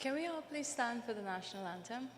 Can we all please stand for the national anthem?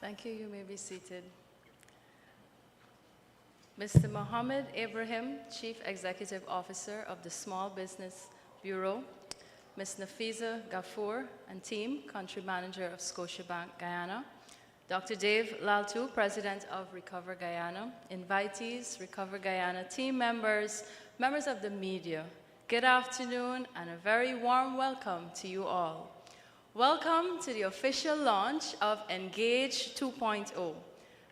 Thank you. You may be seated. Mr. Mohammed Ibrahim, Chief Executive Officer of the Small Business Bureau, Ms. Nafiza Gafour and team, Country Manager of Scotiabank Guyana, Dr. Dave Laltu, President of Recover Guyana, invitees, Recover Guyana team members, members of the media, good afternoon and a very warm welcome to you all. Welcome to the official launch of Engage 2.0,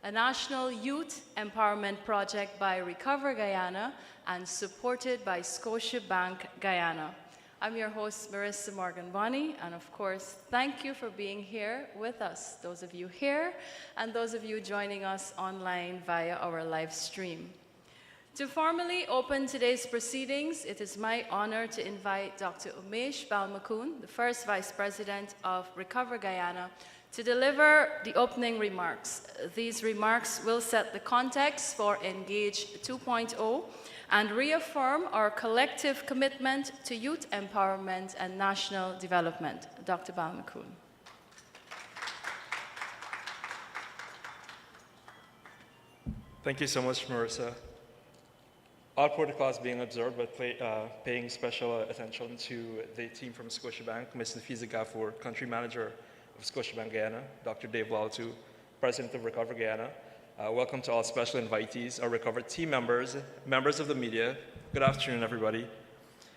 a national youth empowerment project by Recover Guyana and supported by Scotiabank Guyana. I'm your host, Marissa Morgan-Bonney, and of course, thank you for being here with us, those of you here and those of you joining us online via our live stream. To formally open today's proceedings, it is my honor to invite Dr. Umesh Balmakun, the first Vice President of Recover Guyana, to deliver the opening remarks. These remarks will set the context for Engage 2.0 and reaffirm our collective commitment to youth empowerment and national development. Dr. Balmakun. Thank you so much, Marissa. All protocols being observed, but paying special attention to the team from Scotiabank, Ms. Nafiza Gafour, Country Manager of Scotiabank Guyana, Dr. Dave Laltu, President of Recover Guyana. Welcome to all special invitees, our Recover team members, members of the media. Good afternoon, everybody.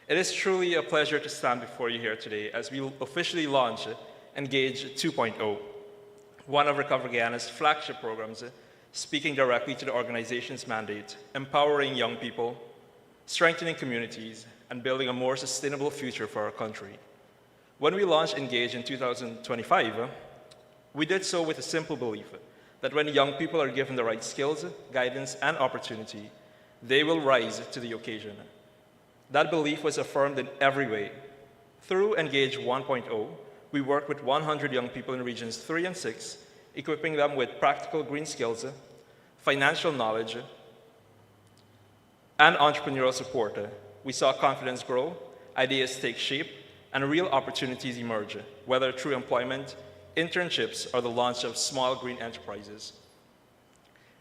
It is truly a pleasure to stand before you here today as we officially launch Engage 2.0, one of Recover Guyana's flagship programs, speaking directly to the organization's mandate, empowering young people, strengthening communities, and building a more sustainable future for our country. When we launched Engage in 2025, we did so with a simple belief that when young people are given the right skills, guidance, and opportunity, they will rise to the occasion. That belief was affirmed in every way. Through Engage 1.0, we worked with 100 young people in Regions 3 and 6, equipping them with practical green skills, financial knowledge, and entrepreneurial support. We saw confidence grow, ideas take shape, and real opportunities emerge, whether through employment, internships, or the launch of small green enterprises.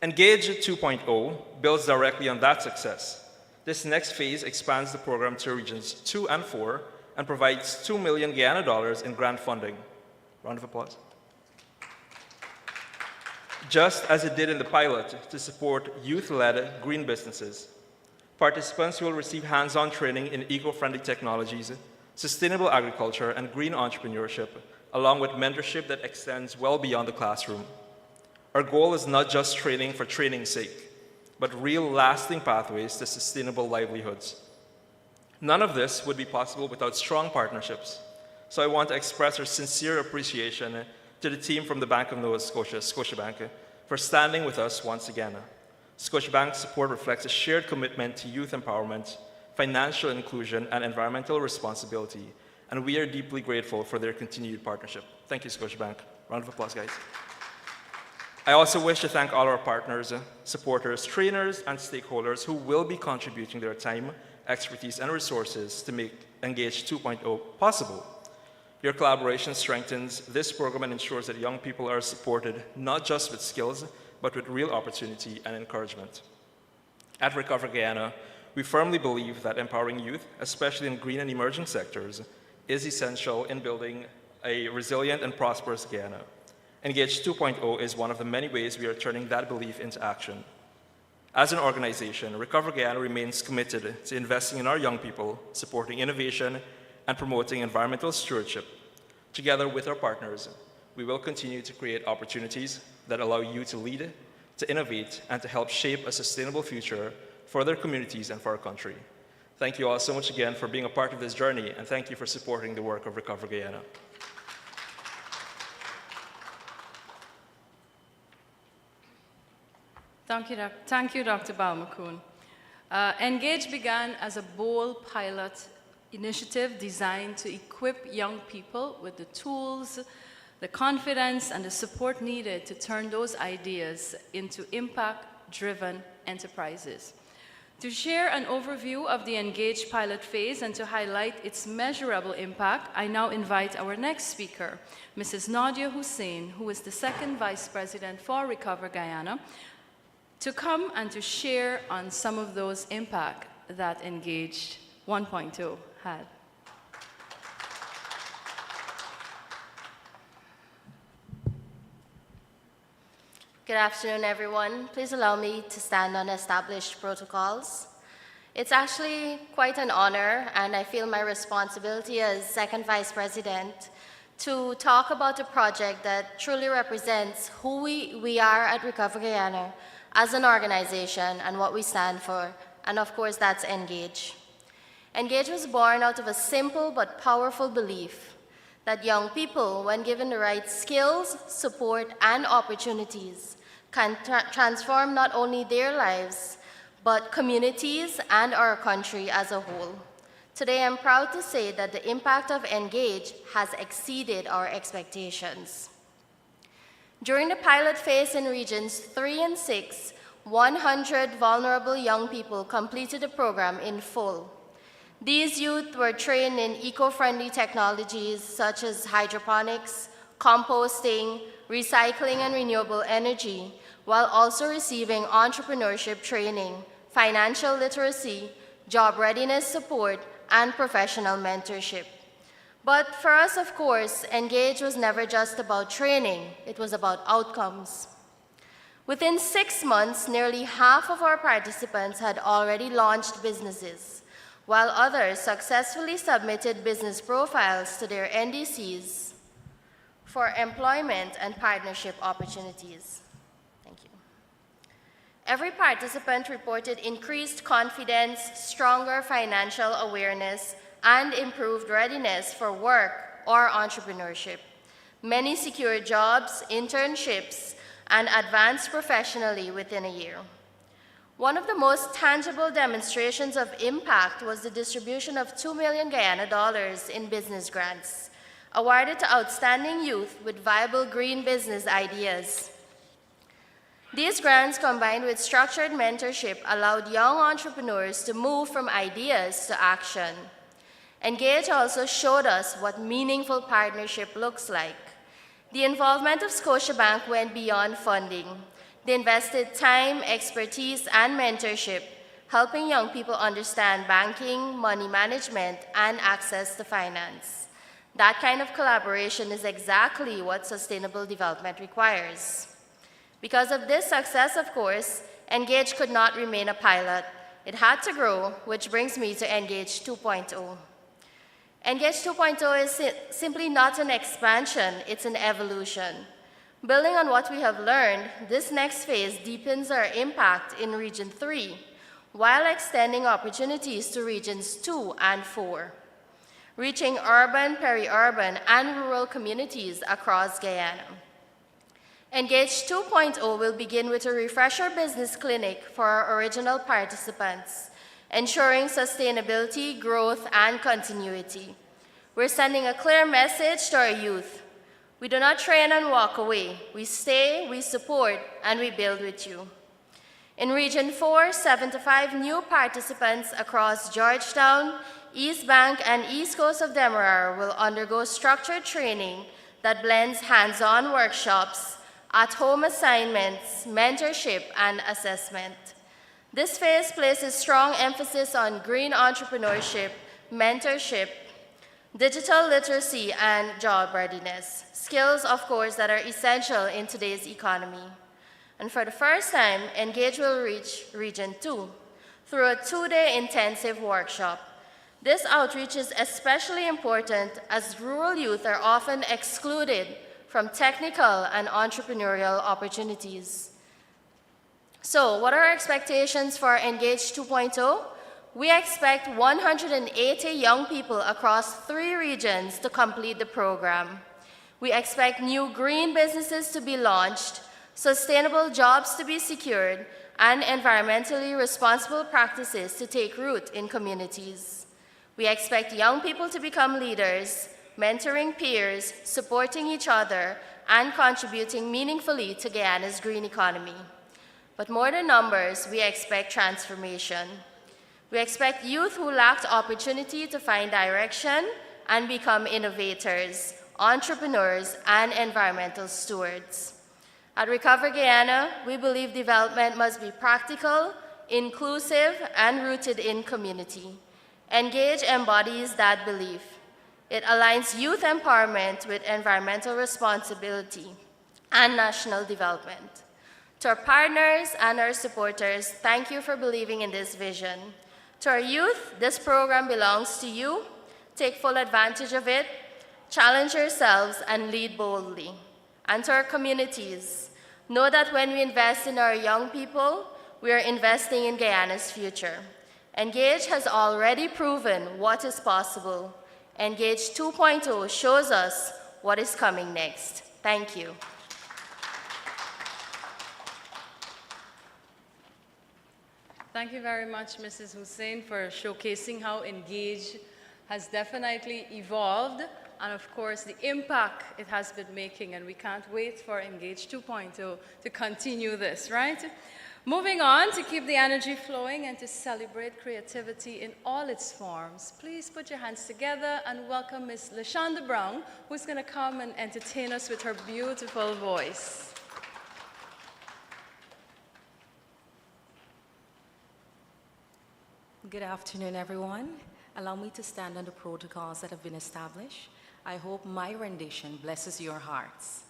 Engage 2.0 builds directly on that success. This next phase expands the program to Regions 2 and 4 and provides $2 million Guyana in grant funding. Round of applause. Just as it did in the pilot to support youth-led green businesses. Participants will receive hands-on training in eco-friendly technologies, sustainable agriculture, and green entrepreneurship, along with mentorship that extends well beyond the classroom. Our goal is not just training for training's sake, but real lasting pathways to sustainable livelihoods. None of this would be possible without strong partnerships. So I want to express our sincere appreciation to the team from the Bank of Nova Scotia, Scotiabank, for standing with us once again. Scotiabank's support reflects a shared commitment to youth empowerment, financial inclusion, and environmental responsibility, and we are deeply grateful for their continued partnership. Thank you, Scotiabank. Round of applause, guys. I also wish to thank all our partners, supporters, trainers, and stakeholders who will be contributing their time, expertise, and resources to make Engage 2.0 possible. Your collaboration strengthens this program and ensures that young people are supported not just with skills, but with real opportunity and encouragement. At Recover Guyana, we firmly believe that empowering youth, especially in green and emerging sectors, is essential in building a resilient and prosperous Guyana. Engage 2.0 is one of the many ways we are turning that belief into action. As an organization, Recover Guyana remains committed to investing in our young people, supporting innovation, and promoting environmental stewardship. Together with our partners, we will continue to create opportunities that allow you to lead, to innovate, and to help shape a sustainable future for their communities and for our country. Thank you all so much again for being a part of this journey, and thank you for supporting the work of Recover Guyana. Thank you, Dr. Balmakun. Engage began as a bold pilot initiative designed to equip young people with the tools, the confidence, and the support needed to turn those ideas into impact-driven enterprises. To share an overview of the Engage pilot phase and to highlight its measurable impact, I now invite our next speaker, Mrs. Nadia Hussein, who is the second Vice President for Recover Guyana, to come and to share on some of those impact that Engage 1.0 had. Good afternoon, everyone. Please allow me to stand on established protocols. It's actually quite an honor, and I feel my responsibility as second Vice President to talk about a project that truly represents who we are at Recover Guyana as an organization and what we stand for, and of course that's Engage. Engage was born out of a simple but powerful belief that young people, when given the right skills, support, and opportunities, can transform not only their lives, but communities and our country as a whole. Today, I'm proud to say that the impact of Engage has exceeded our expectations. During the pilot phase in Regions 3 and 6, 100 vulnerable young people completed the program in full. These youth were trained in eco-friendly technologies such as hydroponics, composting, recycling, and renewable energy, while also receiving entrepreneurship training, financial literacy, job readiness support, and professional mentorship. But for us, of course, Engage was never just about training, it was about outcomes. Within 6 months, nearly half of our participants had already launched businesses, while others successfully submitted business profiles to their NDCs for employment and partnership opportunities. Thank you. Every participant reported increased confidence, stronger financial awareness, and improved readiness for work or entrepreneurship. Many secured jobs, internships, and advanced professionally within a year. One of the most tangible demonstrations of impact was the distribution of $2 million Guyana dollars in business grants, awarded to outstanding youth with viable green business ideas. These grants, combined with structured mentorship, allowed young entrepreneurs to move from ideas to action. Engage also showed us what meaningful partnership looks like. The involvement of Scotiabank went beyond funding. They invested time, expertise, and mentorship, helping young people understand banking, money management, and access to finance. That kind of collaboration is exactly what sustainable development requires. Because of this success, of course, Engage could not remain a pilot. It had to grow, which brings me to Engage 2.0. Engage 2.0 is simply not an expansion, it's an evolution. Building on what we have learned, this next phase deepens our impact in Region 3, while extending opportunities to Regions 2 and 4, reaching urban, peri-urban, and rural communities across Guyana. Engage 2.0 will begin with a refresher business clinic for our original participants, ensuring sustainability, growth, and continuity. We're sending a clear message to our youth. We do not train and walk away. We stay, we support, and we build with you. In Region 4, 75 new participants across Georgetown, East Bank, and East Coast of Demerara will undergo structured training that blends hands-on workshops, at-home assignments, mentorship, and assessment. This phase places strong emphasis on green entrepreneurship, mentorship, digital literacy and job readiness, skills, of course, that are essential in today's economy. And for the first time, Engage will reach Region 2 through a 2-day intensive workshop. This outreach is especially important as rural youth are often excluded from technical and entrepreneurial opportunities. So, what are our expectations for Engage 2.0? We expect 180 young people across 3 regions to complete the program. We expect new green businesses to be launched, sustainable jobs to be secured, and environmentally responsible practices to take root in communities. We expect young people to become leaders, mentoring peers, supporting each other, and contributing meaningfully to Guyana's green economy. But more than numbers, we expect transformation. We expect youth who lacked opportunity to find direction and become innovators, entrepreneurs, and environmental stewards. At Recover Guyana, we believe development must be practical, inclusive, and rooted in community. Engage embodies that belief. It aligns youth empowerment with environmental responsibility and national development. To our partners and our supporters, thank you for believing in this vision. To our youth, this program belongs to you. Take full advantage of it, challenge yourselves, and lead boldly. And to our communities, know that when we invest in our young people, we are investing in Guyana's future. Engage has already proven what is possible. Engage 2.0 shows us what is coming next. Thank you. Thank you very much, Mrs. Hussein, for showcasing how Engage has definitely evolved and, of course, the impact it has been making. And we can't wait for Engage 2.0 to continue this, right? Moving on, to keep the energy flowing and to celebrate creativity in all its forms, please put your hands together and welcome Ms. LaShonda Brown, who's going to come and entertain us with her beautiful voice. Good afternoon, everyone. Allow me to stand on the protocols that have been established. I hope my rendition blesses your hearts.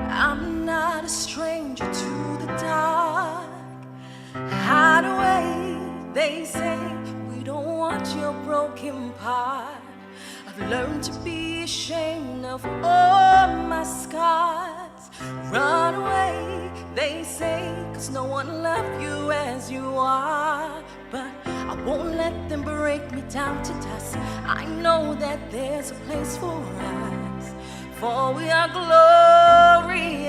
I'm not a stranger to the dark. Hide away, they say. Don't want your broken part. I've learned to be ashamed of all my scars. Run away, they say, 'cause no one loved you as you are. But I won't let them break me down to dust. I know that there's a place for us, for we are glorious.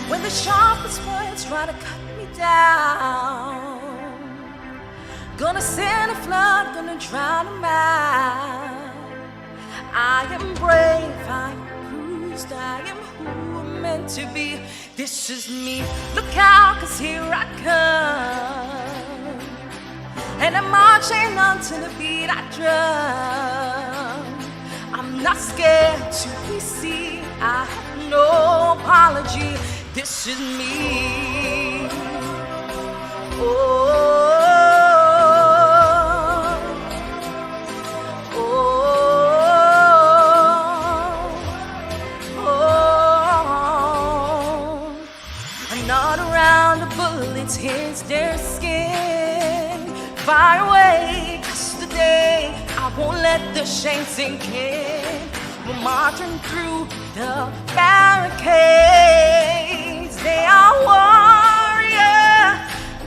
When the sharpest words try to cut down, gonna send a flood, gonna drown them out. I am brave, I am bruised, I am who I'm meant to be. This is me, look out, 'cause here I come, and I'm marching on to the beat I drum. I'm not scared to be seen, I have no apology. This is me. Oh, oh, oh. I'm not around the bullets, hits their skin. Fire away, 'cause today I won't let the shame sink in. We're marching through the barricades. They are warriors.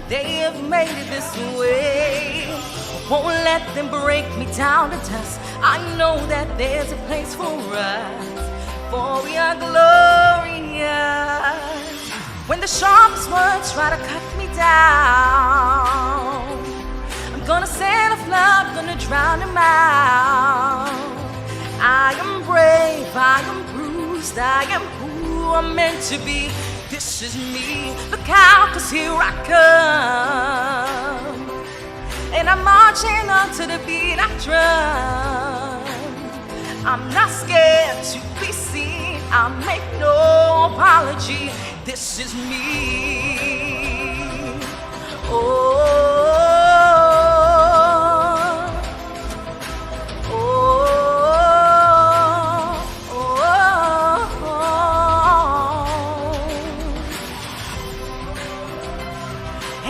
They have made it this way. I won't let them break me down to dust. I know that there's a place for us, for we are glorious. When the sharpest words try to cut me down, I'm gonna send a flood, gonna drown them out. I am brave, I am bruised, I am who I'm meant to be. This is me, look out, 'cause here I come, and And I'm marching on to the beat I drum. I'm not scared to be seen. I make no apology. This is me. Oh.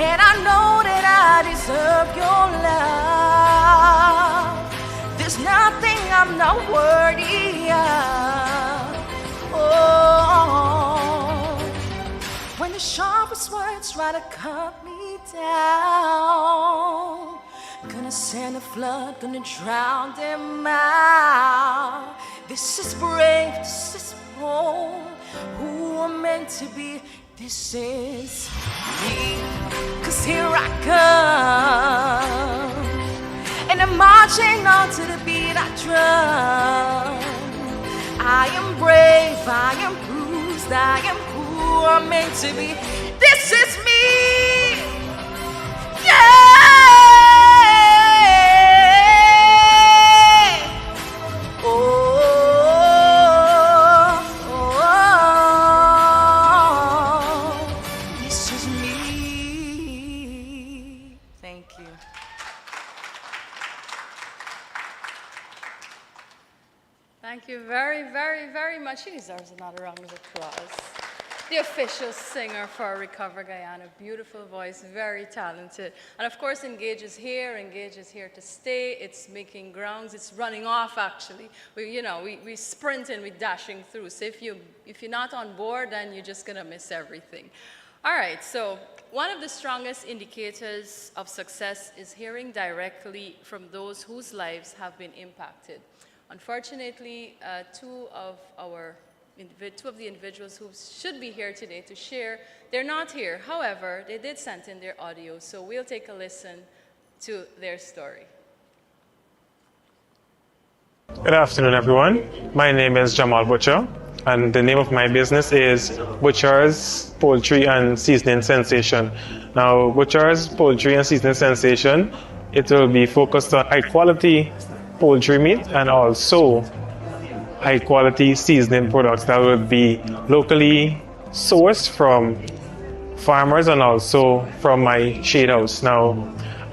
And I know that I deserve your love. There's nothing I'm not worthy of. Oh, when the sharpest words try to cut me down, gonna send a flood, gonna drown them out. This is brave, this is bold. Who I'm meant to be, this is me. 'Cause here I come, and I'm marching on to the beat I drum. I am brave, I am bruised, I am who I'm meant to be. This is me. Yeah. This is me. Thank you. Thank you very, very, very much. She deserves another round of applause. The official singer for Recover Guyana, beautiful voice, very talented. And of course, Engage is here to stay. It's making grounds, it's running off actually. We sprinting, we dashing through. So if you're not on board, then you're just gonna miss everything. All right, so one of the strongest indicators of success is hearing directly from those whose lives have been impacted. Unfortunately, two of the individuals who should be here today to share, they're not here. However, they did send in their audio, so we'll take a listen to their story. Good afternoon, everyone. My name is Jamal Butcher, and the name of my business is Butcher's Poultry and Seasoning Sensation. Now, Butcher's Poultry and Seasoning Sensation, it will be focused on high-quality poultry meat and also high-quality seasoning products that will be locally sourced from farmers and also from my shade house. Now,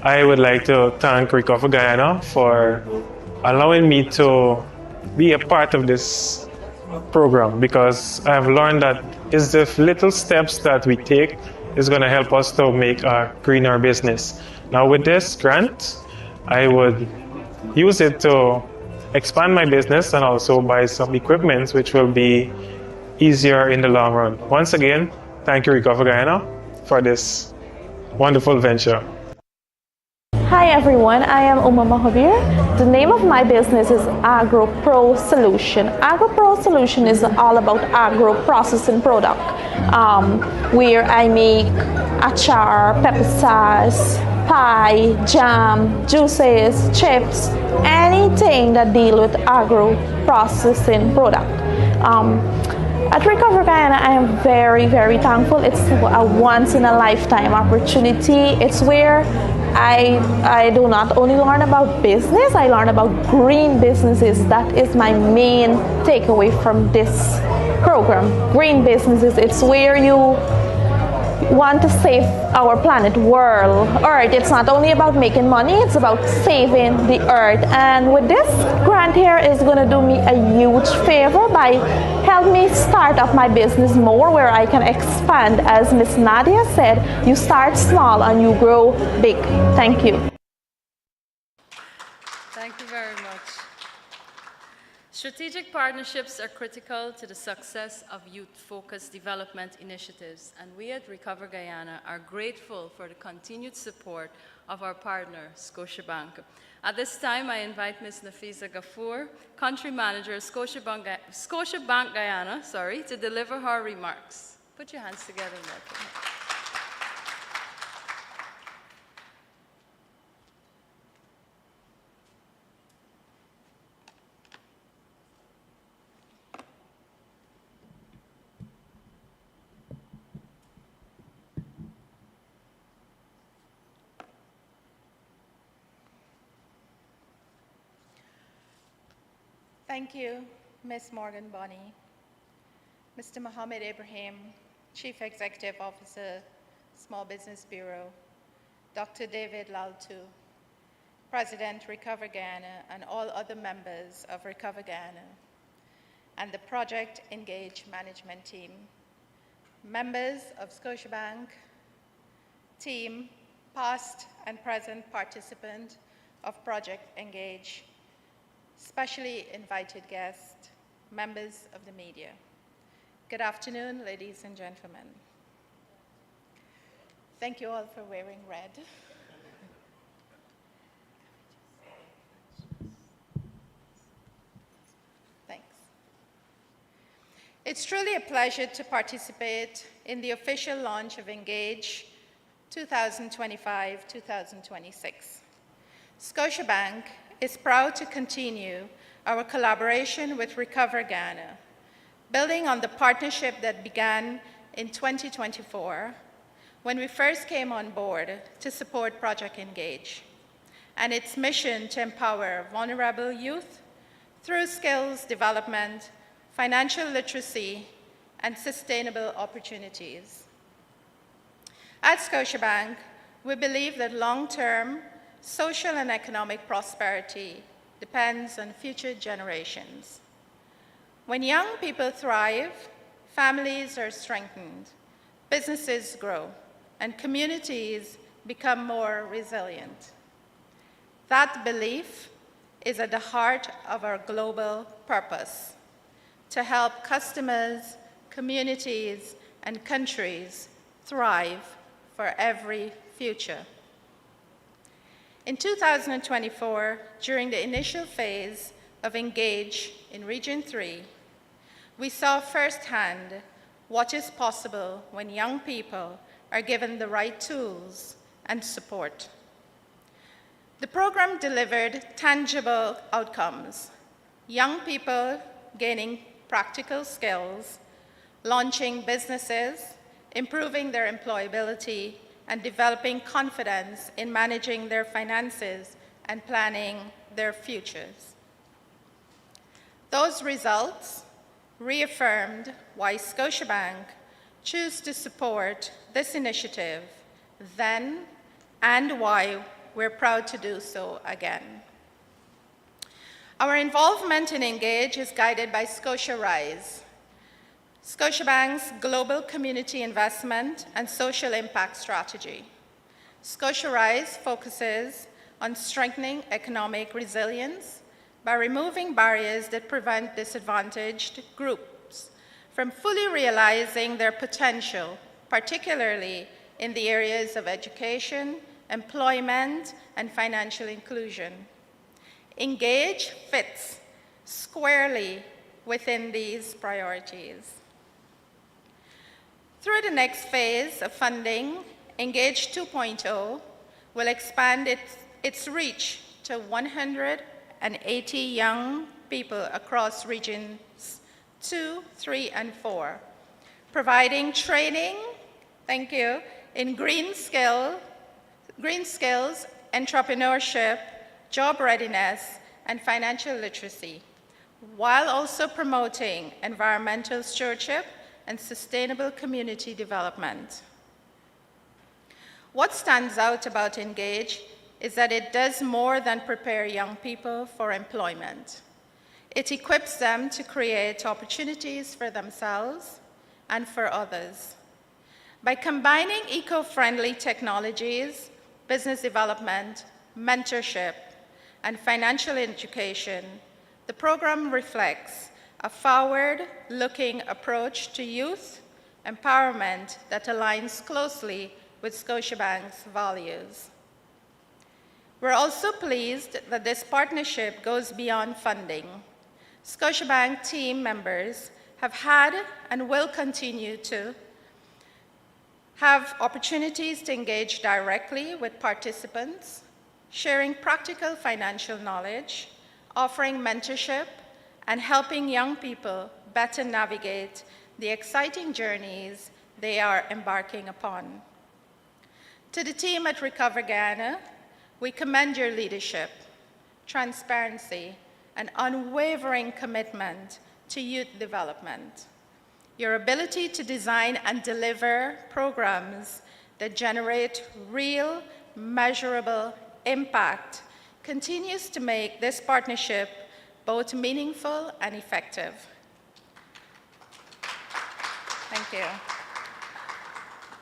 I would like to thank Recover Guyana for allowing me to be a part of this program, because I've learned that it's the little steps that we take is going to help us to make a greener business. Now, with this grant, I would use it to expand my business and also buy some equipment which will be easier in the long run. Once again, thank you, Recover Guyana, for this wonderful venture. Hi everyone, I am Uma Mahabir. The name of my business is Agro Pro Solution. Agro Pro Solution is all about agro processing product, where I make achar, pepper sauce, pie, jam, juices, chips, anything that deal with agro processing product. At Recover Guyana, I am very, very thankful. It's a once-in-a-lifetime opportunity. It's where I do not only learn about business, I learn about green businesses. That is my main takeaway from this program. Green businesses, it's where you want to save our planet, world, Earth. It's not only about making money, it's about saving the Earth. And with this grant here is going to do me a huge favor by help me start up my business more, where I can expand. As Miss Nadia said, you start small and you grow big. Thank you. Thank you very much. Strategic partnerships are critical to the success of youth-focused development initiatives, and we at Recover Guyana are grateful for the continued support of our partner, Scotiabank. At this time, I invite Ms. Nafisa Gafour, Country Manager of Scotiabank Guyana, to deliver her remarks. Put your hands together and welcome her. Thank you, Ms. Morgan Bonney. Mr. Mohammed Ibrahim, Chief Executive Officer, Small Business Bureau, Dr. David Laltu, President, Recover Guyana, and all other members of Recover Guyana, and the Project Engage Management Team, members of Scotiabank team, past and present participant of Project Engage, specially invited guests, members of the media. Good afternoon, ladies and gentlemen. Thank you all for wearing red. Thanks. It's truly a pleasure to participate in the official launch of Engage 2025-2026. Scotiabank is proud to continue our collaboration with Recover Guyana, building on the partnership that began in 2024 when we first came on board to support Project Engage and its mission to empower vulnerable youth through skills development, financial literacy, and sustainable opportunities. At Scotiabank, we believe that long-term social and economic prosperity depends on future generations. When young people thrive, families are strengthened, businesses grow, and communities become more resilient. That belief is at the heart of our global purpose: to help customers, communities, and countries thrive for every future. In 2024, during the initial phase of Engage in Region 3, we saw firsthand what is possible when young people are given the right tools and support. The program delivered tangible outcomes: young people gaining practical skills, launching businesses, improving their employability, and developing confidence in managing their finances and planning their futures. Those results reaffirmed why Scotiabank chose to support this initiative then, and why we're proud to do so again. Our involvement in Engage is guided by Scotia Rise, Scotiabank's global community investment and social impact strategy. Scotia Rise focuses on strengthening economic resilience by removing barriers that prevent disadvantaged groups from fully realizing their potential, particularly in the areas of education, employment, and financial inclusion. Engage fits squarely within these priorities. Through the next phase of funding, Engage 2.0 will expand its reach to 180 young people across regions 2, 3, and 4, providing training, in green skills, entrepreneurship, job readiness, and financial literacy, while also promoting environmental stewardship and sustainable community development. What stands out about Engage is that it does more than prepare young people for employment. It equips them to create opportunities for themselves and for others. By combining eco-friendly technologies, business development, mentorship, and financial education, the program reflects a forward-looking approach to youth empowerment that aligns closely with Scotiabank's values. We're also pleased that this partnership goes beyond funding. Scotiabank team members have had and will continue to have opportunities to engage directly with participants, sharing practical financial knowledge, offering mentorship, and helping young people better navigate the exciting journeys they are embarking upon. To the team at Recover Guyana, we commend your leadership, transparency, and unwavering commitment to youth development. Your ability to design and deliver programs that generate real, measurable impact continues to make this partnership both meaningful and effective. Thank you.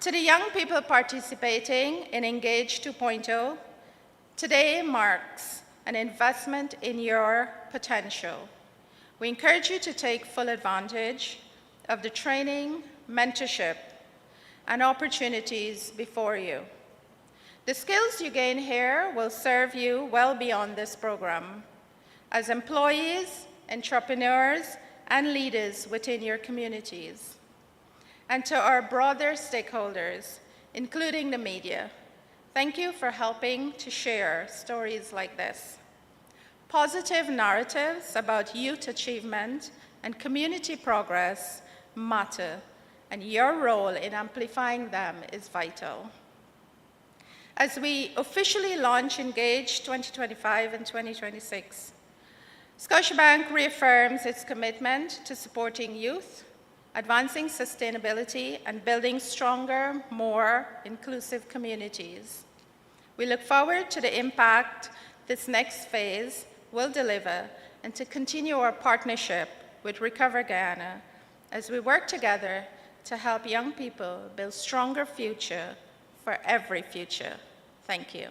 To the young people participating in Engage 2.0, today marks an investment in your potential. We encourage you to take full advantage of the training, mentorship, and opportunities before you. The skills you gain here will serve you well beyond this program as employees, entrepreneurs, and leaders within your communities. And to our broader stakeholders, including the media, thank you for helping to share stories like this. Positive narratives about youth achievement and community progress matter, and your role in amplifying them is vital. As we officially launch Engage 2025 and 2026, Scotiabank reaffirms its commitment to supporting youth, advancing sustainability, and building stronger, more inclusive communities. We look forward to the impact this next phase will deliver and to continue our partnership with Recover Guyana as we work together to help young people build stronger future for every future. Thank you.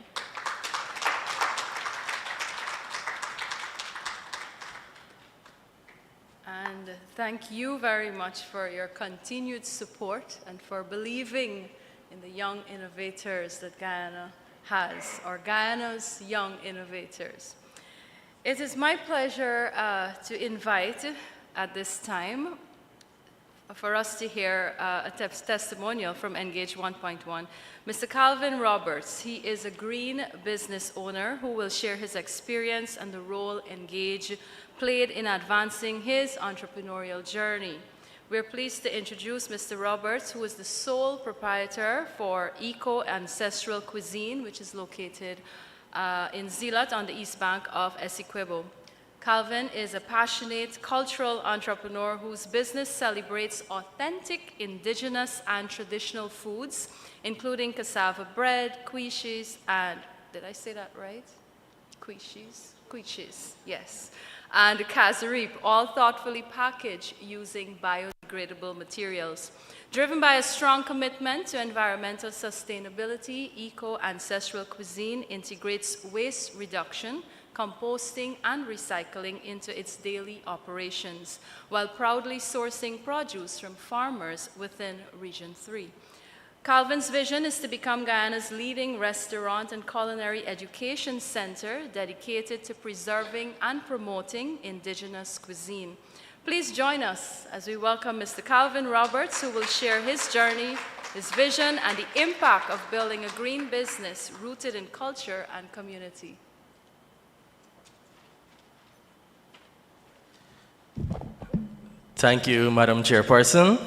And thank you very much for your continued support and for believing in the young innovators that Guyana has, or Guyana's young innovators. It is my pleasure to invite at this time for us to hear a testimonial from Engage 1.1. Mr. Calvin Roberts, he is a green business owner who will share his experience and the role Engage played in advancing his entrepreneurial journey. We're pleased to introduce Mr. Roberts, who is the sole proprietor for Eco Ancestral Cuisine, which is located in Zeeland on the east bank of Essequibo. Calvin is a passionate cultural entrepreneur whose business celebrates authentic indigenous and traditional foods, including cassava bread, quiches, and, did I say that right? Quiches? Quiches, yes. And casserip, all thoughtfully packaged using biodegradable materials. Driven by a strong commitment to environmental sustainability, Eco Ancestral Cuisine integrates waste reduction, composting, and recycling into its daily operations, while proudly sourcing produce from farmers within Region 3. Calvin's vision is to become Guyana's leading restaurant and culinary education center dedicated to preserving and promoting indigenous cuisine. Please join us as we welcome Mr. Calvin Roberts, who will share his journey, his vision, and the impact of building a green business rooted in culture and community. Thank you, Madam Chairperson.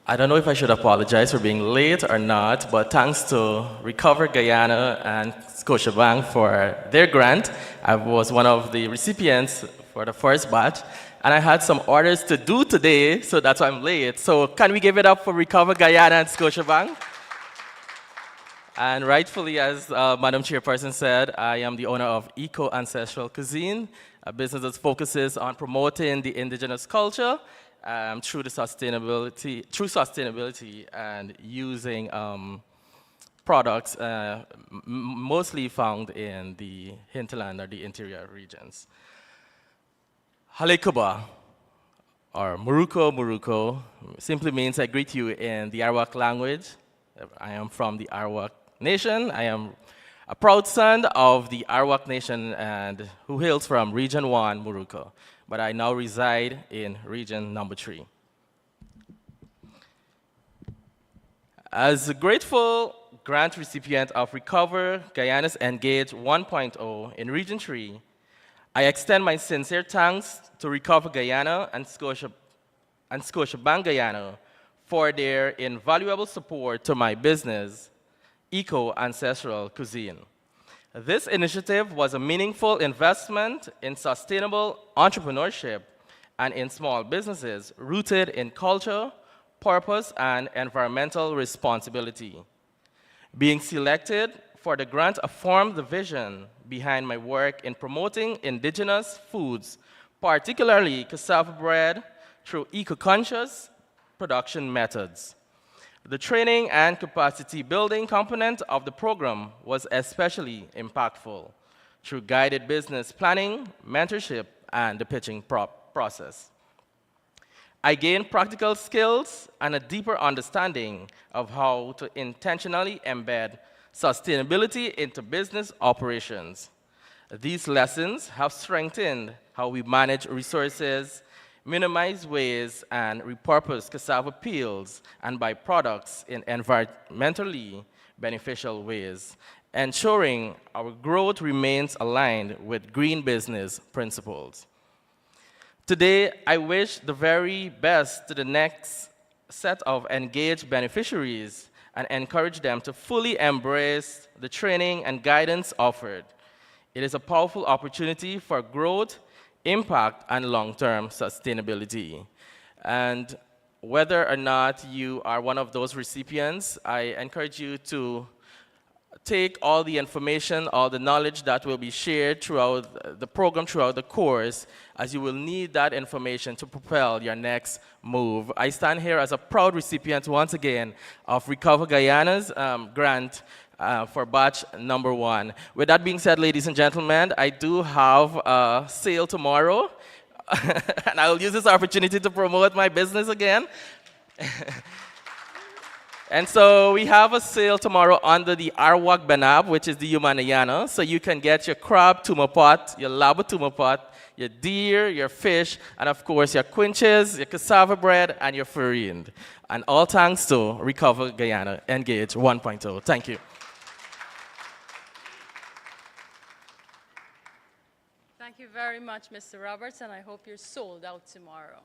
I don't know if I should apologize for being late or not, but thanks to Recover Guyana and Scotiabank for their grant. I was one of the recipients for the first batch, and I had some orders to do today, so that's why I'm late. So can we give it up for Recover Guyana and Scotiabank? And rightfully, as Madam Chairperson said, I am the owner of Eco Ancestral Cuisine, a business that focuses on promoting the indigenous culture through sustainability and using products mostly found in the hinterland or the interior regions. Halekuba, or Muruko, simply means I greet you in the Arawak language. I am from the Arawak Nation. I am a proud son of the Arawak Nation and who hails from Region 1, Muruko, but I now reside in Region number 3. As a grateful grant recipient of Recover Guyana's Engage 1.0 in Region 3, I extend my sincere thanks to Recover Guyana and Scotiabank Guyana for their invaluable support to my business, Eco Ancestral Cuisine. This initiative was a meaningful investment in sustainable entrepreneurship and in small businesses rooted in culture, purpose, and environmental responsibility. Being selected for the grant affirmed the vision behind my work in promoting indigenous foods, particularly cassava bread, through eco-conscious production methods. The training and capacity building component of the program was especially impactful through guided business planning, mentorship, and the pitching process. I gained practical skills and a deeper understanding of how to intentionally embed sustainability into business operations. These lessons have strengthened how we manage resources, minimize waste, and repurpose cassava peels and byproducts in environmentally beneficial ways, ensuring our growth remains aligned with green business principles. Today, I wish the very best to the next set of engaged beneficiaries and encourage them to fully embrace the training and guidance offered. It is a powerful opportunity for growth, impact, and long-term sustainability. And whether or not you are one of those recipients, I encourage you to take all the information, all the knowledge that will be shared throughout the program, throughout the course, as you will need that information to propel your next move. I stand here as a proud recipient, once again, of Recover Guyana's grant for batch number 1. With that being said, ladies and gentlemen, I do have a sale tomorrow, and I will use this opportunity to promote my business again. And so we have a sale tomorrow under the Arwak Banab, which is the Humanayana. So you can get your crab tumapot, your labo tumapot, your deer, your fish, and of course your quinches, your cassava bread, and your farine. And all thanks to Recover Guyana Engage 1.0. Thank you. Thank you very much, Mr. Roberts, and I hope you're sold out tomorrow.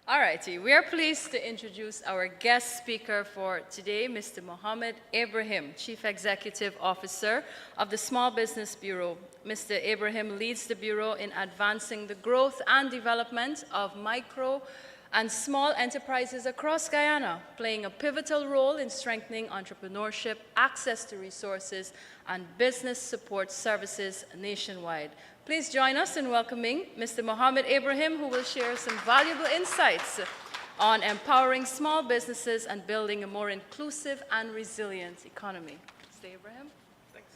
All righty, we are pleased to introduce our guest speaker for today, Mr. Mohammed Ibrahim, Chief Executive Officer of the Small Business Bureau. Mr. Ibrahim leads the Bureau in advancing the growth and development of micro and small enterprises across Guyana, playing a pivotal role in strengthening entrepreneurship, access to resources, and business support services nationwide. Please join us in welcoming Mr. Mohammed Ibrahim, who will share some valuable insights on empowering small businesses and building a more inclusive and resilient economy. Mr. Ibrahim. Thanks.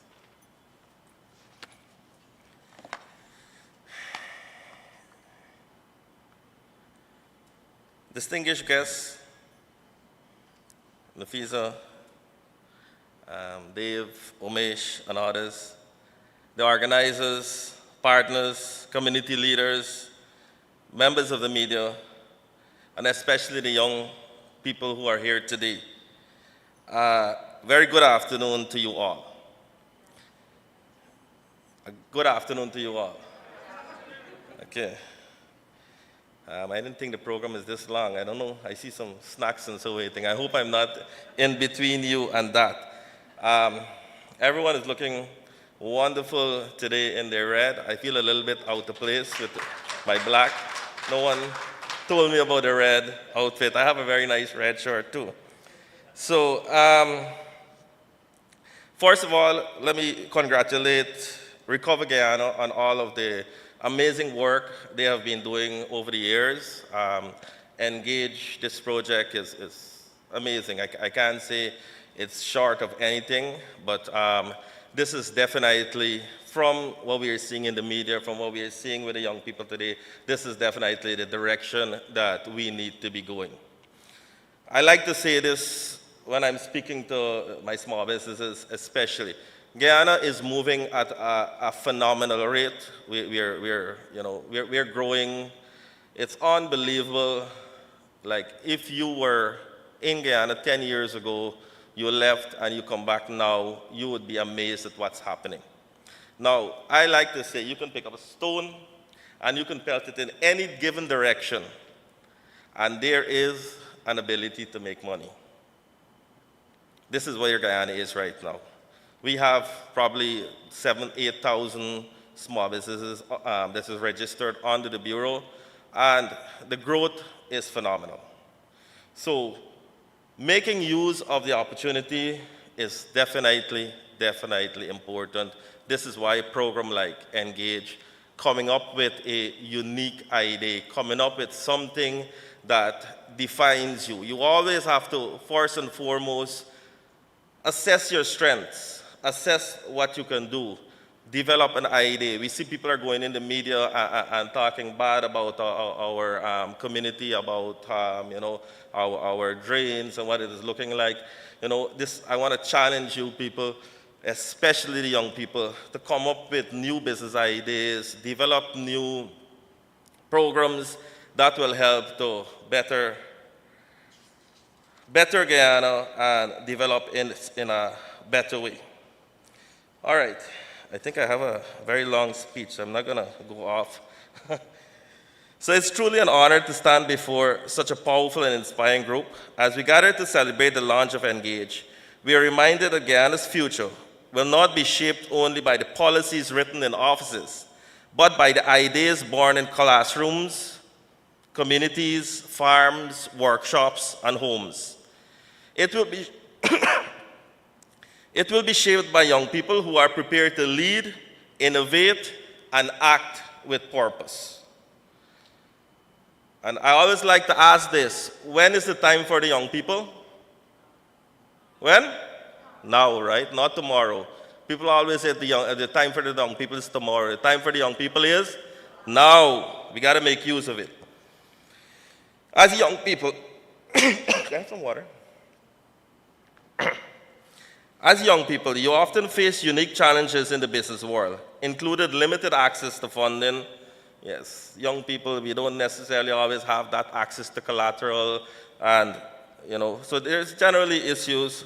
Distinguished guests, Nafisa, Dave, Umesh, and others, the organizers, partners, community leaders, members of the media, and especially the young people who are here today. Very good afternoon to you all. Good afternoon to you all. Okay. I didn't think the program is this long. I don't know. I see some snacks and so waiting. I hope I'm not in between you and that. Everyone is looking wonderful today in their red. I feel a little bit out of place with my black. No one told me about the red outfit. I have a very nice red shirt too. So, first of all, let me congratulate Recover Guyana on all of the amazing work they have been doing over the years. Engage, this project is amazing. I can't say it's short of anything, but this is definitely, from what we are seeing in the media, from what we are seeing with the young people today, this is definitely the direction that we need to be going. I like to say this when I'm speaking to my small businesses especially. Guyana is moving at a phenomenal rate. We're growing. It's unbelievable. Like, if you were in Guyana 10 years ago, you left and you come back now, you would be amazed at what's happening. Now, I like to say you can pick up a stone and you can pelt it in any given direction, and there is an ability to make money. This is where Guyana is right now. We have probably 8,000 small businesses that is registered under the Bureau, and the growth is phenomenal. So making use of the opportunity is definitely important. This is why a program like Engage, coming up with a unique idea, coming up with something that defines you. You always have to, first and foremost, assess your strengths, assess what you can do, develop an idea. We see people are going in the media and talking bad about our community, about our drains and what it is looking like. I want to challenge you people, especially the young people, to come up with new business ideas, develop new programs that will help to better Guyana and develop in a better way. All right, I think I have a very long speech. I'm not going to go off. So it's truly an honor to stand before such a powerful and inspiring group. As we gather to celebrate the launch of Engage, we are reminded that Guyana's future will not be shaped only by the policies written in offices, but by the ideas born in classrooms, communities, farms, workshops, and homes. It will be It will be shaped by young people who are prepared to lead, innovate, and act with purpose. And I always like to ask this: when is the time for the young people? When? Now, right? Not tomorrow. People always say the time for the young people is tomorrow. The time for the young people is now. We got to make use of it. As young people, can I have some water? As young people, you often face unique challenges in the business world, including limited access to funding. Yes, young people, we don't necessarily always have that access to collateral, and so there's generally issues.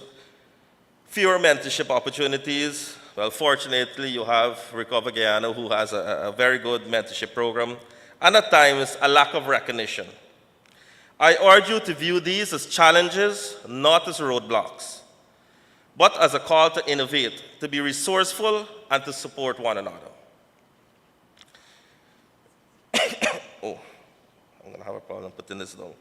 Fewer mentorship opportunities. Well, fortunately, you have Recover Guyana, who has a very good mentorship program, and at times, a lack of recognition. I urge you to view these as challenges, not as roadblocks, but as a call to innovate, to be resourceful, and to support one another. Oh, I'm going to have a problem putting this down.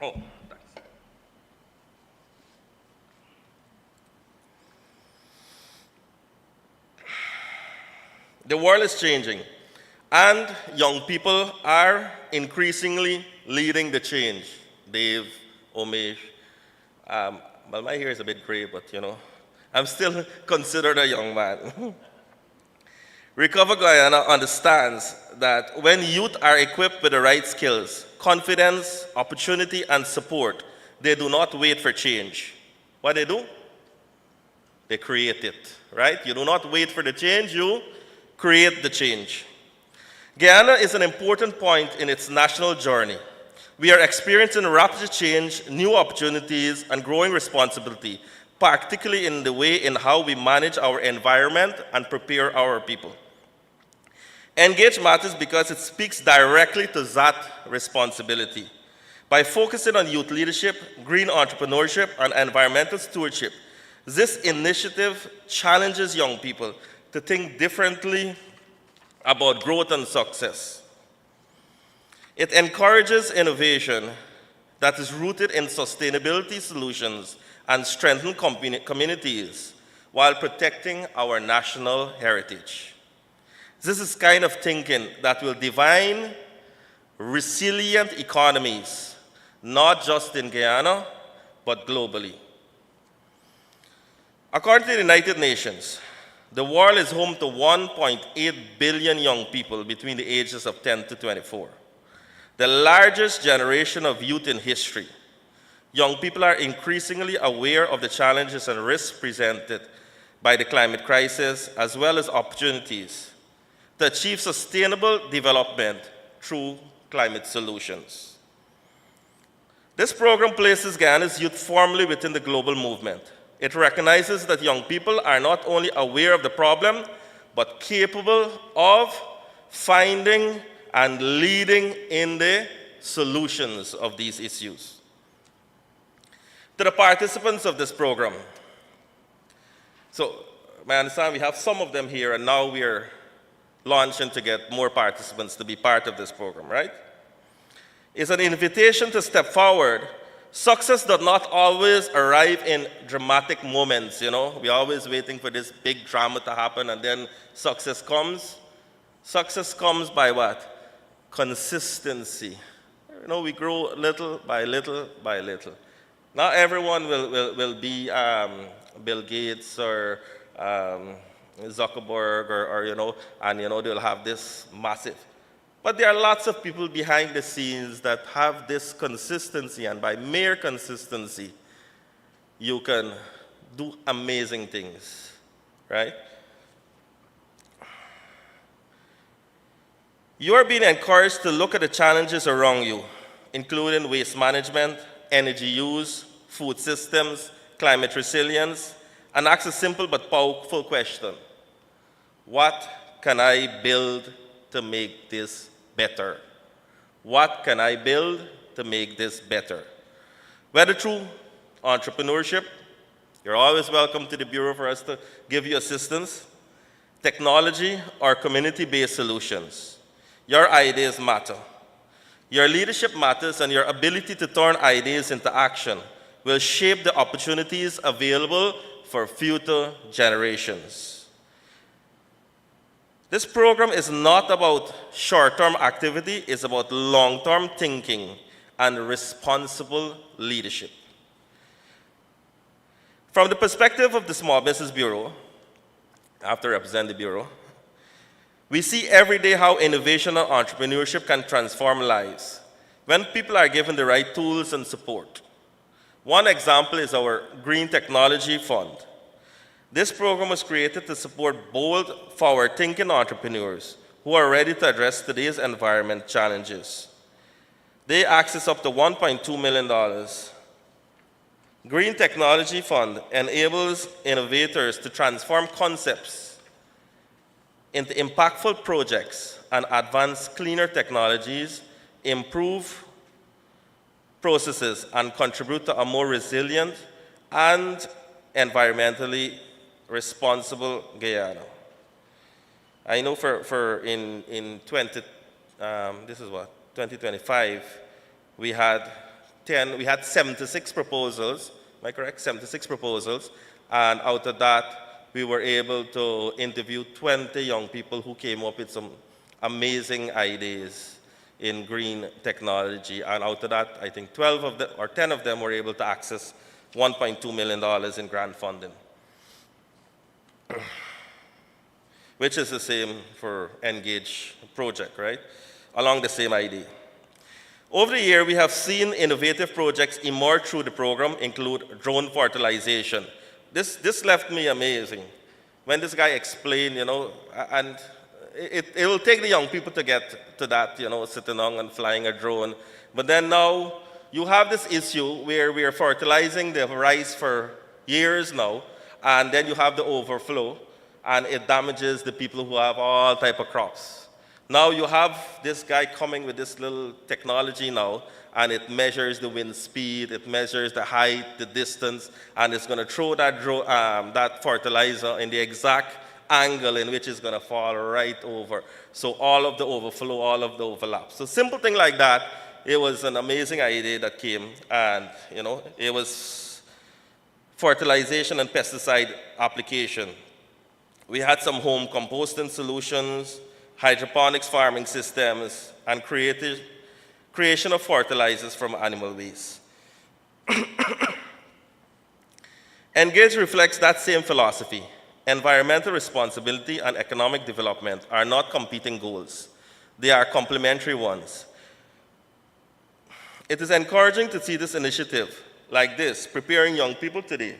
Oh, thanks. The world is changing, and young people are increasingly leading the change. Dave, Omesh, well, my hair is a bit gray, but I'm still considered a young man. Recover Guyana understands that when youth are equipped with the right skills, confidence, opportunity, and support, they do not wait for change. What they do? They create it, right? You do not wait for the change, you create the change. Guyana is an important point in its national journey. We are experiencing rapid change, new opportunities, and growing responsibility, particularly in the way in how we manage our environment and prepare our people. Engage matters because it speaks directly to that responsibility. By focusing on youth leadership, green entrepreneurship, and environmental stewardship, this initiative challenges young people to think differently about growth and success. It encourages innovation that is rooted in sustainability solutions and strengthen communities while protecting our national heritage. This is kind of thinking that will define resilient economies, not just in Guyana, but globally. According to the United Nations, the world is home to 1.8 billion young people between the ages of 10 to 24. The largest generation of youth in history. Young people are increasingly aware of the challenges and risks presented by the climate crisis, as well as opportunities to achieve sustainable development through climate solutions. This program places Guyana's youth firmly within the global movement. It recognizes that young people are not only aware of the problem, but capable of finding and leading in the solutions of these issues. To the participants of this program, so I understand we have some of them here, and now we are launching to get more participants to be part of this program, right? It's an invitation to step forward. Success does not always arrive in dramatic moments, you know? We're always waiting for this big drama to happen, and then success comes. Success comes by what? Consistency. You know, we grow little by little by little. Not everyone will be Bill Gates or Zuckerberg or, you know, and, you know, they'll have this massive. But there are lots of people behind the scenes that have this consistency, and by mere consistency, you can do amazing things, right? You are being encouraged to look at the challenges around you, including waste management, energy use, food systems, climate resilience, and ask a simple but powerful question. What can I build to make this better? What can I build to make this better? Whether through entrepreneurship, you're always welcome to the Bureau for us to give you assistance, technology, or community-based solutions. Your ideas matter. Your leadership matters, and your ability to turn ideas into action will shape the opportunities available for future generations. This program is not about short-term activity, it's about long-term thinking and responsible leadership. From the perspective of the Small Business Bureau, I have to represent the Bureau, we see every day how innovation and entrepreneurship can transform lives when people are given the right tools and support. One example is our Green Technology Fund. This program was created to support bold, forward-thinking entrepreneurs who are ready to address today's environment challenges. They access up to $1.2 million. Green Technology Fund enables innovators to transform concepts into impactful projects and advance cleaner technologies, improve processes, and contribute to a more resilient and environmentally responsible Guyana. I know in 2025, we had 76 proposals, am I correct? 76 proposals, and out of that, we were able to interview 20 young people who came up with some amazing ideas in green technology, and out of that, I think 12 of them, or 10 of them were able to access $1.2 million in grant funding, which is the same for Engage project, right? Along the same idea. Over the year, we have seen innovative projects emerge through the program, include drone fertilization. This left me amazing. When this guy explained, you know, and it will take the young people to get to that, you know, sitting on and flying a drone. But then now, you have this issue where we are fertilizing the rice for years now, and then you have the overflow, and it damages the people who have all type of crops. Now you have this guy coming with this little technology now, and it measures the wind speed, it measures the height, the distance, and it's going to throw that fertilizer in the exact angle in which it's going to fall right over. So all of the overflow, all of the overlap. So simple thing like that, it was an amazing idea that came, and you know, it was fertilization and pesticide application. We had some home composting solutions, hydroponics farming systems, and creation of fertilizers from animal waste. Engage reflects that same philosophy. Environmental responsibility and economic development are not competing goals. They are complementary ones. It is encouraging to see this initiative like this, preparing young people today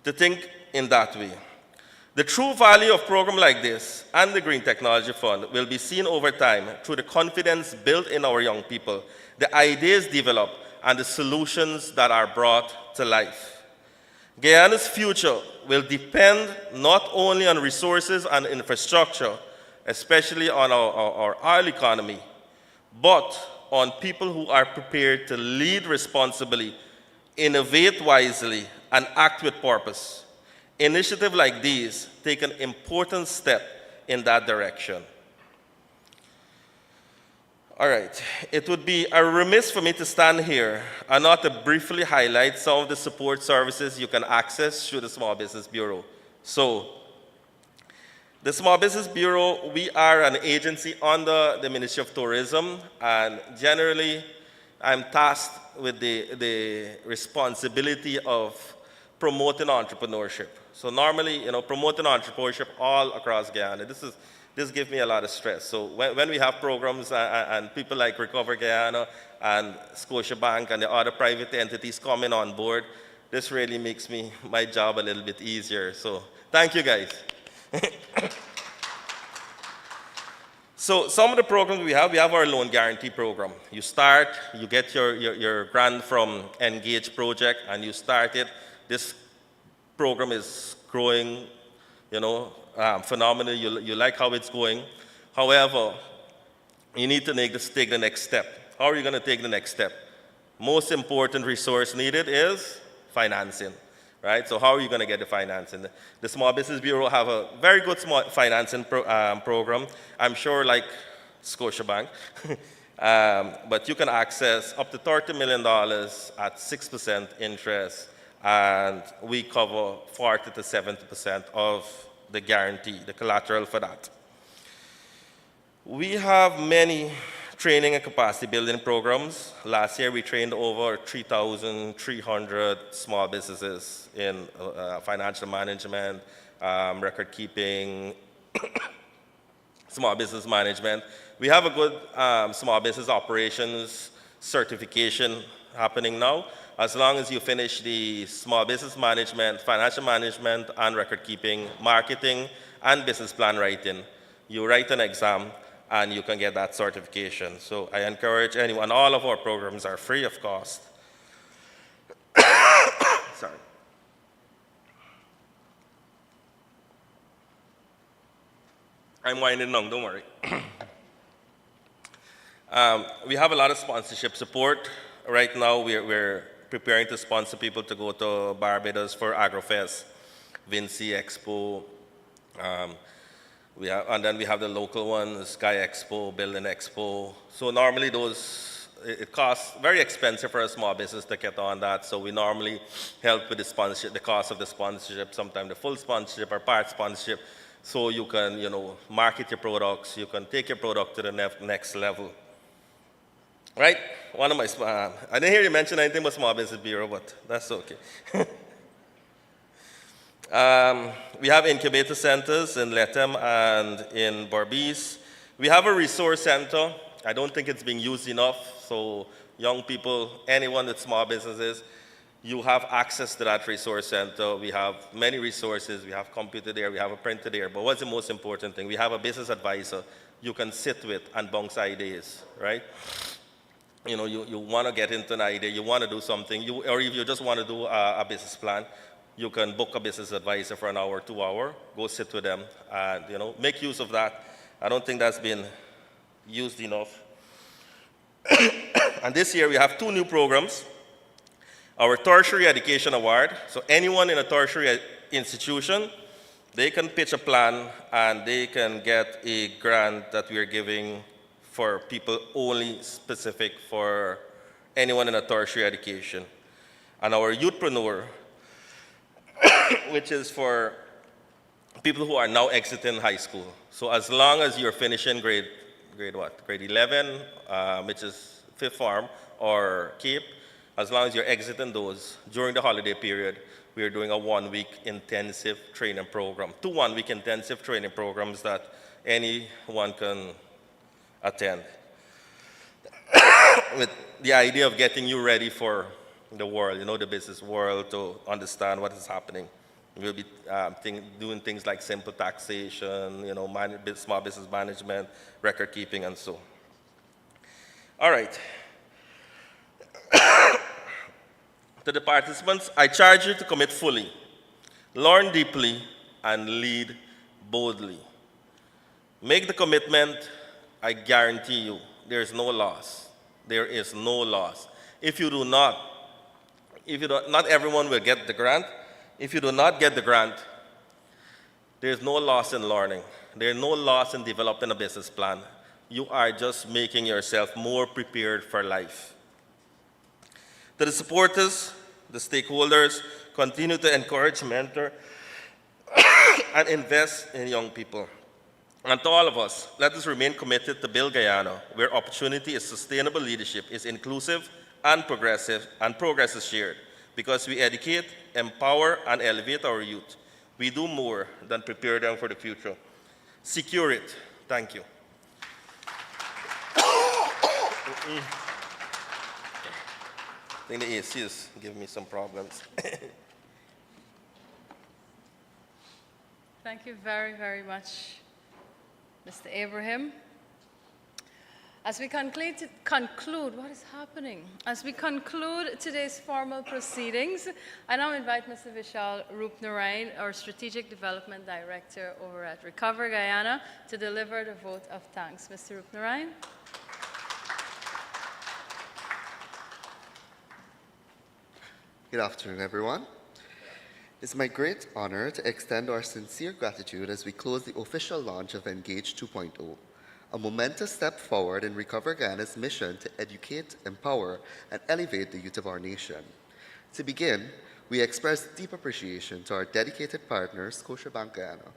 to think in that way. The true value of a program like this and the Green Technology Fund will be seen over time through the confidence built in our young people, the ideas developed, and the solutions that are brought to life. Guyana's future will depend not only on resources and infrastructure, especially on our oil economy, but on people who are prepared to lead responsibly, innovate wisely, and act with purpose. Initiatives like these take an important step in that direction. All right, it would be a remiss for me to stand here and not to briefly highlight some of the support services you can access through the Small Business Bureau. So, the Small Business Bureau, we are an agency under the Ministry of Tourism, and generally, I'm tasked with the responsibility of promoting entrepreneurship. So normally, promoting entrepreneurship all across Guyana. This gives me a lot of stress. So when we have programs and people like Recover Guyana and Scotiabank and the other private entities coming on board, this really makes my job a little bit easier. So thank you, guys. So some of the programs we have our loan guarantee program. You start, you get your grant from Engage project, and you start it. This program is growing, phenomenal. You like how it's going. However, you need to take the next step. How are you going to take the next step? Most important resource needed is financing, right? So how are you going to get the financing? The Small Business Bureau have a very good small financing program. I'm sure like Scotiabank. But you can access up to $30 million at 6% interest, and we cover 40 to 70% of the guarantee, the collateral for that. We have many training and capacity building programs. Last year, we trained over 3,300 small businesses in financial management, record keeping, small business management. We have a good small business operations certification happening now. As long as you finish the small business management, financial management, and record keeping, marketing, and business plan writing, you write an exam and you can get that certification. So I encourage anyone, all of our programs are free of cost. Sorry. I'm winding down, don't worry. We have a lot of sponsorship support. Right now, we're preparing to sponsor people to go to Barbados for AgroFest, Vinci Expo. And then we have the local ones, Sky Expo, Building Expo. So normally it costs very expensive for a small business to get on that. So we normally help with the sponsorship, the cost of the sponsorship, sometimes the full sponsorship or part sponsorship. So you can, market your products, you can take your product to the next level. Right? I didn't hear you mention anything about Small Business Bureau, but that's okay. We have incubator centers in Lethem and in Berbice. We have a resource center. I don't think it's being used enough. So young people, anyone with small businesses, you have access to that resource center. We have many resources. We have computer there. We have a printer there. But what's the most important thing? We have a business advisor you can sit with and bounce ideas, right? You want to get into an idea, you want to do something, or if you just want to do a business plan, you can book a business advisor for an hour, 2 hours, go sit with them, and make use of that. I don't think that's been used enough. And this year we have 2 new programs. Our Tertiary Education Award, so anyone in a tertiary institution, they can pitch a plan and they can get a grant that we are giving for people only specific for anyone in a tertiary education. And our Youthpreneur, which is for people who are now exiting high school. So as long as you're finishing grade 11, which is 5th form, or CAPE, as long as you're exiting those, during the holiday period, we are doing a 1-week intensive training program. 2 1-week intensive training programs that anyone can attend, with the idea of getting you ready for the world, the business world, to understand what is happening. We'll be doing things like simple taxation, small business management, record keeping, and so. All right. To the participants, I charge you to commit fully, learn deeply, and lead boldly. Make the commitment. I guarantee you, there's no loss. There is no loss. If you do not, not everyone will get the grant. If you do not get the grant, there's no loss in learning. There's no loss in developing a business plan. You are just making yourself more prepared for life. To the supporters, the stakeholders, continue to encourage, mentor, and invest in young people. And to all of us, let us remain committed to build Guyana, where opportunity is sustainable leadership, is inclusive and progressive, and progress is shared. Because we educate, empower, and elevate our youth, we do more than prepare them for the future. Secure it. Thank you. I think the AC is giving me some problems. Thank you very, very much, Mr. Abraham. As we conclude, what is happening? As we conclude today's formal proceedings, I now invite Mr. Vishal Roopnarayan, our Strategic Development Director over at Recover Guyana, to deliver the vote of thanks. Mr. Roopnarayan. Good afternoon, everyone. It's my great honor to extend our sincere gratitude as we close the official launch of Engage 2.0, a momentous step forward in Recover Guyana's mission to educate, empower, and elevate the youth of our nation. To begin, we express deep appreciation to our dedicated partner, Scotiabank Guyana,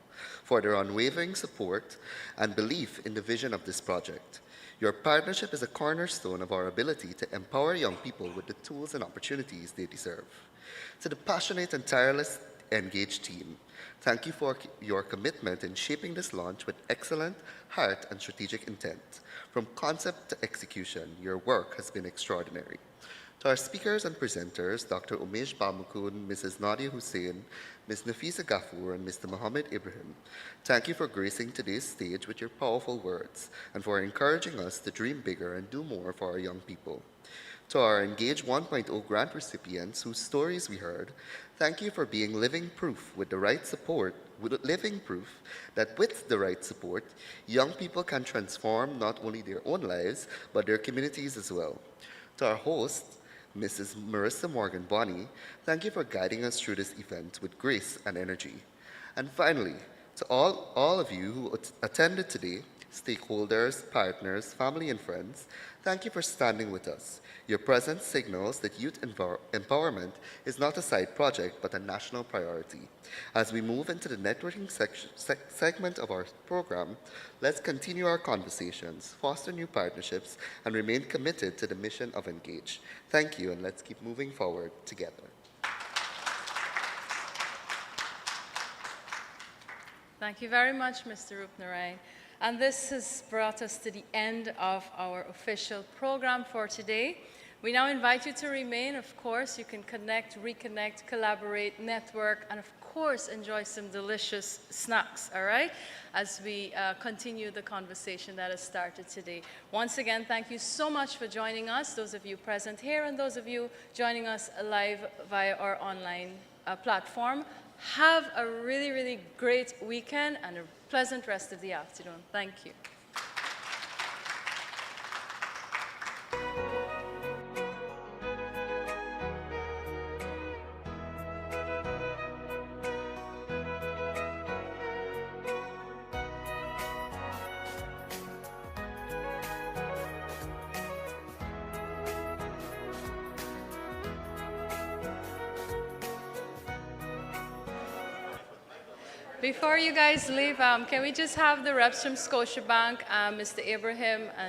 for their unwavering support and belief in the vision of this project. Your partnership is a cornerstone of our ability to empower young people with the tools and opportunities they deserve. To the passionate and tireless Engage team, thank you for your commitment in shaping this launch with excellent heart and strategic intent. From concept to execution, your work has been extraordinary. To our speakers and presenters, Dr. Umesh Balmukun, Mrs. Nadia Hussain, Ms. Nafisa Ghafoor, and Mr. Mohammed Ibrahim, thank you for gracing today's stage with your powerful words and for encouraging us to dream bigger and do more for our young people. To our Engage 1.0 grant recipients whose stories we heard, thank you for being living proof that with the right support, young people can transform not only their own lives, but their communities as well. To our host, Mrs. Marissa Morgan Bonney, thank you for guiding us through this event with grace and energy. And finally, to all of you who attended today, stakeholders, partners, family, and friends, thank you for standing with us. Your presence signals that youth empowerment is not a side project, but a national priority. As we move into the networking segment of our program, let's continue our conversations, foster new partnerships, and remain committed to the mission of Engage. Thank you, and let's keep moving forward together. Thank you very much, Mr. Roopnarayan. And this has brought us to the end of our official program for today. We now invite you to remain. Of course, you can connect, reconnect, collaborate, network, and of course, enjoy some delicious snacks, all right, as we continue the conversation that has started today. Once again, thank you so much for joining us, those of you present here and those of you joining us live via our online platform. Have a really, really great weekend and a pleasant rest of the afternoon. Thank you. Before you guys leave, can we just have the reps from Scotiabank, Mr. Abraham and